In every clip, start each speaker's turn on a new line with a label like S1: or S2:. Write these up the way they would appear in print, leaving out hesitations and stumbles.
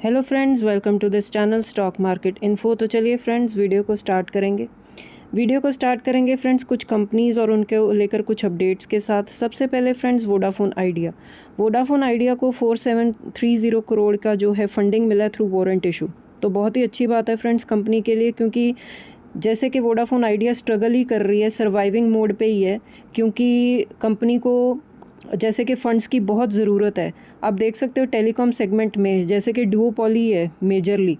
S1: Hello friends, welcome to this channel stock market info. तो चलिए friends, video को start करेंगे फ्रेंड्स कुछ कंपनीज़ और उनके लेकर कुछ अपडेट्स के साथ। सबसे पहले फ्रेंड्स वोडाफोन आइडिया को 4730 करोड़ का जो है फंडिंग मिला है थ्रू वारंट इशू। तो बहुत ही अच्छी बात है फ्रेंड्स कंपनी के लिए, क्योंकि जैसे कि वोडाफोन आइडिया स्ट्रगल ही कर रही है, सर्वाइविंग मोड पे ही है, क्योंकि कंपनी को जैसे कि फ़ंड्स की बहुत ज़रूरत है। आप देख सकते हो टेलीकॉम सेगमेंट में जैसे कि डुओपोली है मेजरली,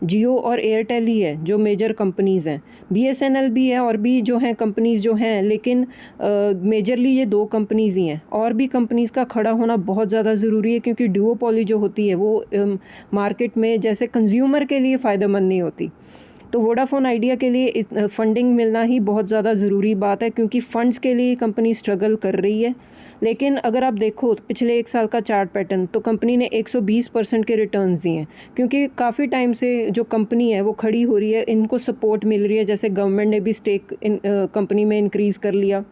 S1: जियो और एयरटेल ही है जो मेजर कंपनीज़ हैं। बीएसएनएल भी है और भी जो हैं कंपनीज़ जो हैं, लेकिन मेजरली ये दो कंपनीज़ ही हैं। और भी कंपनीज़ का खड़ा होना बहुत ज़्यादा ज़रूरी है, क्योंकि डुओपोली जो होती है वो मार्केट में जैसे कंज्यूमर के लिए फ़ायदेमंद नहीं होती। तो वोडाफोन आइडिया के लिए फंडिंग मिलना ही बहुत ज़्यादा ज़रूरी बात है, क्योंकि फ़ंड्स के लिए कंपनी स्ट्रगल कर रही है। लेकिन अगर आप देखो पिछले एक साल का चार्ट पैटर्न, तो कंपनी ने 120% के रिटर्न्स दिए हैं, क्योंकि काफ़ी टाइम से जो कंपनी है वो खड़ी हो रही है, इनको सपोर्ट मिल रही है। जैसे गवर्नमेंट ने भी स्टेक कंपनी में इंक्रीज़ कर लिया,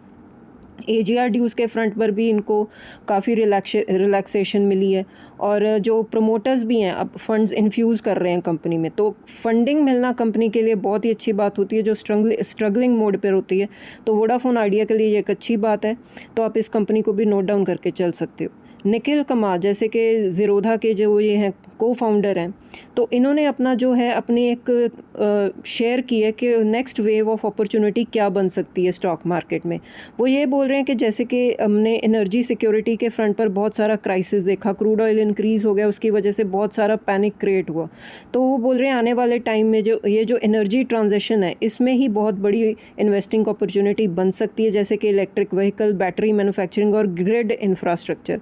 S1: एजीआर ड्यूज़ के फ्रंट पर भी इनको काफ़ी रिलैक्सेशन मिली है, और जो प्रमोटर्स भी हैं अब फंड्स इन्फ्यूज़ कर रहे हैं कंपनी में। तो फंडिंग मिलना कंपनी के लिए बहुत ही अच्छी बात होती है जो स्ट्रगलिंग मोड पर होती है। तो वोडाफोन आइडिया के लिए ये एक अच्छी बात है। तो आप इस कंपनी को भी नोट डाउन करके चल सकते हो। निखिल कमार जैसे कि ज़ीरोधा के जो ये हैं को फाउंडर हैं, तो इन्होंने अपना जो है अपनी एक शेयर की है कि नेक्स्ट वेव ऑफ अपॉर्चुनिटी क्या बन सकती है स्टॉक मार्केट में। वो ये बोल रहे हैं कि जैसे कि हमने एनर्जी सिक्योरिटी के फ्रंट पर बहुत सारा क्राइसिस देखा, क्रूड ऑयल इंक्रीज़ हो गया, उसकी वजह से बहुत सारा पैनिक क्रिएट हुआ। तो वो बोल रहे हैं आने वाले टाइम में जो एनर्जी ट्रांजिशन है, इसमें ही बहुत बड़ी इन्वेस्टिंग अपॉर्चुनिटी बन सकती है, जैसे कि इलेक्ट्रिक व्हीकल, बैटरी मैन्युफैक्चरिंग और ग्रिड इंफ्रास्ट्रक्चर।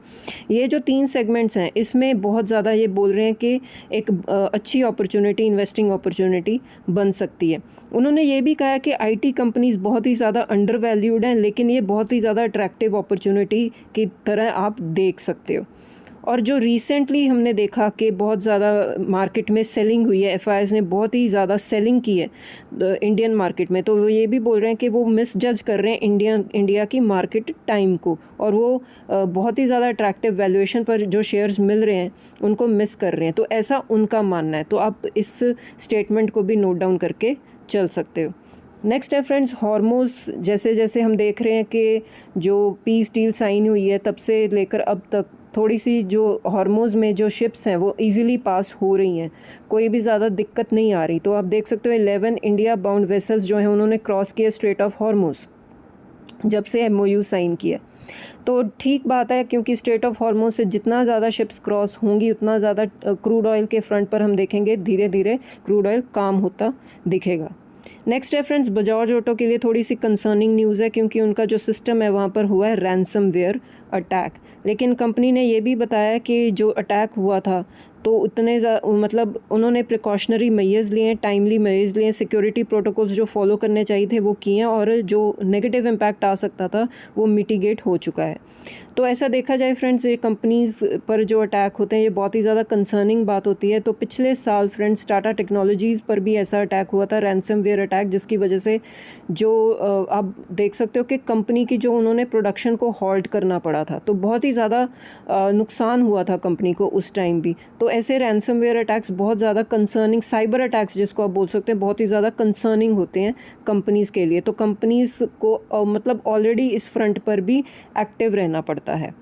S1: ये जो 3 सेगमेंट्स हैं, इसमें बहुत ज़्यादा ये बोल रहे हैं कि एक अच्छी अपॉर्चुनिटी, इन्वेस्टिंग अपॉर्चुनिटी बन सकती है। उन्होंने ये भी कहा कि आईटी कंपनीज़ बहुत ही ज़्यादा अंडर वैल्यूड हैं, लेकिन ये बहुत ही ज़्यादा अट्रैक्टिव अपॉर्चुनिटी की तरह आप देख सकते हो। और जो रिसेंटली हमने देखा कि बहुत ज़्यादा मार्केट में सेलिंग हुई है, एफआईआईज़ ने बहुत ही ज़्यादा सेलिंग की है इंडियन मार्केट में, तो वो ये भी बोल रहे हैं कि वो मिस जज कर रहे हैं इंडिया की मार्केट टाइम को, और वो बहुत ही ज़्यादा अट्रैक्टिव वैल्यूएशन पर जो शेयर्स मिल रहे हैं उनको मिस कर रहे हैं। तो ऐसा उनका मानना है। तो आप इस स्टेटमेंट को भी नोट डाउन करके चल सकते हो। नेक्स्ट है फ्रेंड्स हॉर्मोज़। जैसे जैसे हम देख रहे हैं कि जो पीस डील साइन हुई है तब से लेकर अब तक थोड़ी सी जो हॉर्मोज़ में जो शिप्स हैं वो इजीली पास हो रही हैं, कोई भी ज़्यादा दिक्कत नहीं आ रही। तो आप देख सकते हो 11 इंडिया बाउंड वेसल्स जो हैं उन्होंने क्रॉस किया स्ट्रेट ऑफ हॉर्मोज़ जब से एमओयू साइन किया। तो ठीक बात है, क्योंकि स्ट्रेट ऑफ हॉर्मोज़ से जितना ज़्यादा शिप्स क्रॉस होंगी उतना ज़्यादा क्रूड ऑयल के फ्रंट पर हम देखेंगे धीरे धीरे क्रूड ऑयल काम होता दिखेगा। नेक्स्ट है फ्रेंड्स बजाज ऑटो के लिए थोड़ी सी कंसर्निंग न्यूज़ है, क्योंकि उनका जो सिस्टम है वहाँ पर हुआ है रैंसमवेयर अटैक। लेकिन कंपनी ने ये भी बताया कि जो अटैक हुआ था तो उतने मतलब उन्होंने प्रिकॉशनरी मेजर्स लिए हैं, टाइमली मेजर्स लिए हैं, सिक्योरिटी प्रोटोकॉल्स जो फॉलो करने चाहिए थे वो किए हैं, और जो नेगेटिव इम्पैक्ट आ सकता था वो मिटिगेट हो चुका है। तो ऐसा देखा जाए फ्रेंड्स, ये कंपनीज़ पर जो अटैक होते हैं ये बहुत ही ज़्यादा कंसर्निंग बात होती है। तो पिछले साल फ्रेंड्स टाटा टेक्नोलॉजीज़ पर भी ऐसा अटैक हुआ था, रैंसमवेयर अटैक, जिसकी वजह से जो आप देख सकते हो कि कंपनी की जो उन्होंने प्रोडक्शन को हॉल्ट करना पड़ा था। तो बहुत ही ज़्यादा नुकसान हुआ था कंपनी को उस टाइम भी। तो ऐसे रैंसमवेयर अटैक्स बहुत ज़्यादा कंसर्निंग, साइबर अटैक्स जिसको आप बोल सकते हैं, बहुत ही ज़्यादा कंसर्निंग होते हैं कंपनीज़ के लिए। तो कंपनीज़ को मतलब ऑलरेडी इस फ्रंट पर भी एक्टिव रहना पड़ता है।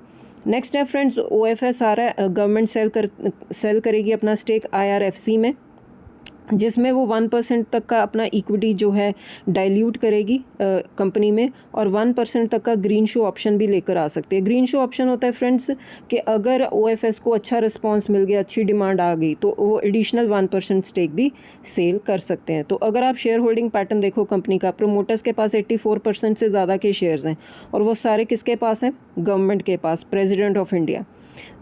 S1: नेक्स्ट है फ्रेंड्स ओएफएस आ रहा है, गवर्नमेंट सेल करेगी अपना स्टेक आईआरएफसी में, जिसमें वो 1% तक का अपना इक्विटी जो है डाइल्यूट करेगी कंपनी में, और 1% तक का ग्रीन शो ऑप्शन भी लेकर आ सकते हैं। ग्रीन शो ऑप्शन होता है फ्रेंड्स कि अगर ओएफएस को अच्छा रिस्पांस मिल गया, अच्छी डिमांड आ गई, तो वो एडिशनल 1% स्टेक भी सेल कर सकते हैं। तो अगर आप शेयर होल्डिंग पैटर्न देखो कंपनी का, प्रोमोटर्स के पास 84% से ज़्यादा के शेयर्स हैं, और वो सारे किसके पास हैं? गवर्नमेंट के पास, प्रेसिडेंट ऑफ इंडिया।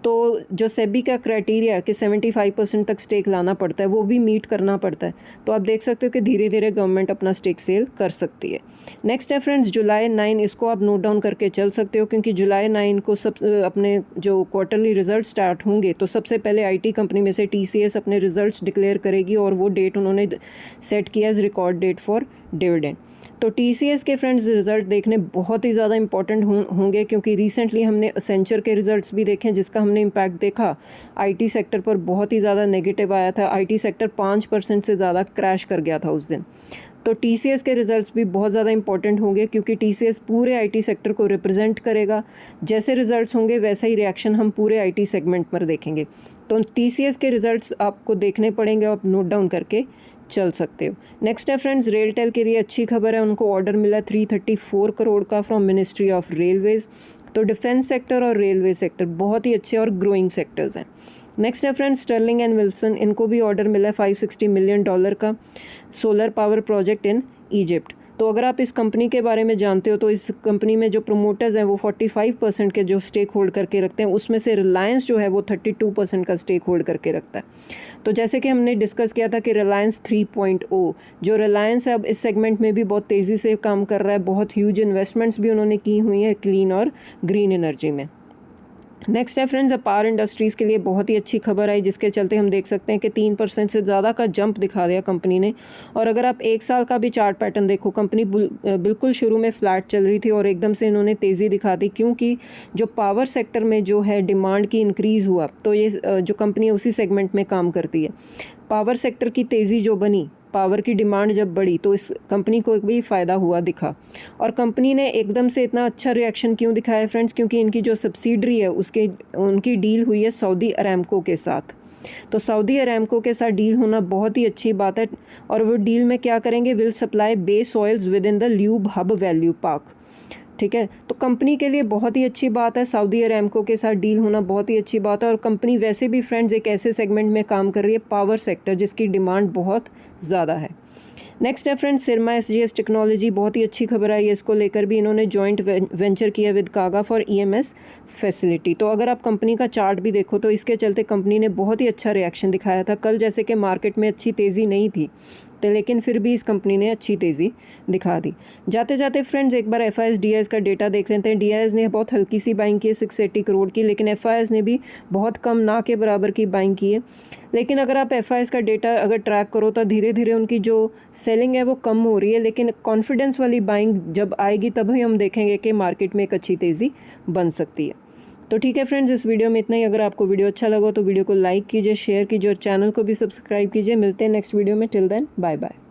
S1: तो जो सेबी का क्राइटेरिया कि 75% तक स्टेक लाना पड़ता है वो भी मीट करना पड़ता है। तो आप देख सकते हो कि धीरे धीरे गवर्नमेंट अपना स्टेक सेल कर सकती है। नेक्स्ट है फ्रेंड्स जुलाई 9, इसको आप नोट डाउन करके चल सकते हो, क्योंकि जुलाई 9 को सब अपने जो क्वार्टरली रिजल्ट स्टार्ट होंगे, तो सबसे पहले आईटी कंपनी में से टीसीएस अपने रिजल्ट्स डिक्लेयर करेगी, और वो डेट उन्होंने सेट किया as record date for dividend. तो TCS के फ्रेंड्स रिज़ल्ट देखने बहुत ही ज़्यादा इंपॉर्टेंट होंगे, क्योंकि रिसेंटली हमने एसेंचर के रिज़ल्ट्स भी देखे जिसका हमने इम्पैक्ट देखा IT सेक्टर पर बहुत ही ज़्यादा नेगेटिव आया था। IT सेक्टर 5% से ज़्यादा क्रैश कर गया था उस दिन। तो TCS के रिज़ल्ट्स भी बहुत ज़्यादा इंपॉर्टेंट होंगे, क्योंकि TCS पूरे IT सेक्टर को रिप्रेजेंट करेगा। जैसे रिज़ल्ट्स होंगे वैसा ही रिएक्शन हम पूरे IT सेगमेंट पर देखेंगे। तो TCS के रिज़ल्ट्स आपको देखने पड़ेंगे, आप नोट डाउन करके चल सकते हो। नेक्स्ट है फ्रेंड्स रेलटेल के लिए अच्छी खबर है, उनको ऑर्डर मिला 334 करोड़ का फ्रॉम मिनिस्ट्री ऑफ रेलवेज़। तो डिफेंस सेक्टर और रेलवे सेक्टर बहुत ही अच्छे और ग्रोइंग सेक्टर्स हैं। नेक्स्ट है फ्रेंड्स स्टर्लिंग एंड विल्सन, इनको भी ऑर्डर मिला है $560 मिलियन का solar power project in Egypt. तो अगर आप इस कंपनी के बारे में जानते हो तो इस कंपनी में जो प्रोमोटर्स हैं वो 45% के जो स्टेक होल्ड करके रखते हैं, उसमें से रिलायंस जो है वो 32% का स्टेक होल्ड करके रखता है। तो जैसे कि हमने डिस्कस किया था कि रिलायंस 3.0 जो रिलायंस है अब इस सेगमेंट में भी बहुत तेज़ी से काम कर रहा है, बहुत ह्यूज इन्वेस्टमेंट्स भी उन्होंने की हुई है क्लीन और ग्रीन एनर्जी में। नेक्स्ट है फ्रेंड्स अपार इंडस्ट्रीज़ के लिए बहुत ही अच्छी खबर आई, जिसके चलते हम देख सकते हैं कि 3% से ज़्यादा का जंप दिखा दिया कंपनी ने। और अगर आप 1 साल का भी चार्ट पैटर्न देखो, कंपनी बिल्कुल शुरू में फ्लैट चल रही थी और एकदम से इन्होंने तेज़ी दिखा दी, क्योंकि जो पावर सेक्टर में जो है डिमांड की इंक्रीज़ हुआ, तो ये जो कंपनी उसी सेगमेंट में काम करती है। पावर सेक्टर की तेज़ी जो बनी, पावर की डिमांड जब बढ़ी, तो इस कंपनी को भी फ़ायदा हुआ दिखा। और कंपनी ने एकदम से इतना अच्छा रिएक्शन क्यों दिखाया फ्रेंड्स, क्योंकि इनकी जो सब्सिडरी है उनकी डील हुई है सऊदी अरामको के साथ। तो सऊदी अरामको के साथ डील होना बहुत ही अच्छी बात है। और वो डील में क्या करेंगे, will supply base oils with in the lube hub value park. ठीक है, तो कंपनी के लिए बहुत ही अच्छी बात है, सऊदी अरामको के साथ डील होना बहुत ही अच्छी बात है। और कंपनी वैसे भी फ्रेंड्स एक ऐसे सेगमेंट में काम कर रही है, पावर सेक्टर, जिसकी डिमांड बहुत ज़्यादा है। नेक्स्ट है फ्रेंड्स सिरमा SGS टेक्नोलॉजी, बहुत ही अच्छी खबर आई है, इसको लेकर भी इन्होंने जॉइंट वेंचर किया with Kaga for EMS facility. तो अगर आप कंपनी का चार्ट भी देखो तो इसके चलते कंपनी ने बहुत ही अच्छा रिएक्शन दिखाया था कल, जैसे कि मार्केट में अच्छी तेज़ी नहीं थी तो लेकिन फिर भी इस कंपनी ने अच्छी तेज़ी दिखा दी। जाते जाते फ्रेंड्स एक बार FIS DIS का डेटा देख लेते हैं। DIS ने बहुत हल्की सी बाइंग की है 680 करोड़ की, लेकिन FIS ने भी बहुत कम, ना के बराबर की बाइंग की है। लेकिन अगर आप FIS का डेटा अगर ट्रैक करो तो धीरे धीरे उनकी जो सेलिंग है वो कम हो रही है, लेकिन कॉन्फिडेंस वाली बाइंग जब आएगी तभी हम देखेंगे कि मार्केट में एक अच्छी तेज़ी बन सकती है। तो ठीक है फ्रेंड्स, इस वीडियो में इतना ही। अगर आपको वीडियो अच्छा लगा तो वीडियो को लाइक कीजिए, शेयर कीजिए और चैनल को भी सब्सक्राइब कीजिए। मिलते हैं नेक्स्ट वीडियो में। Till then bye bye.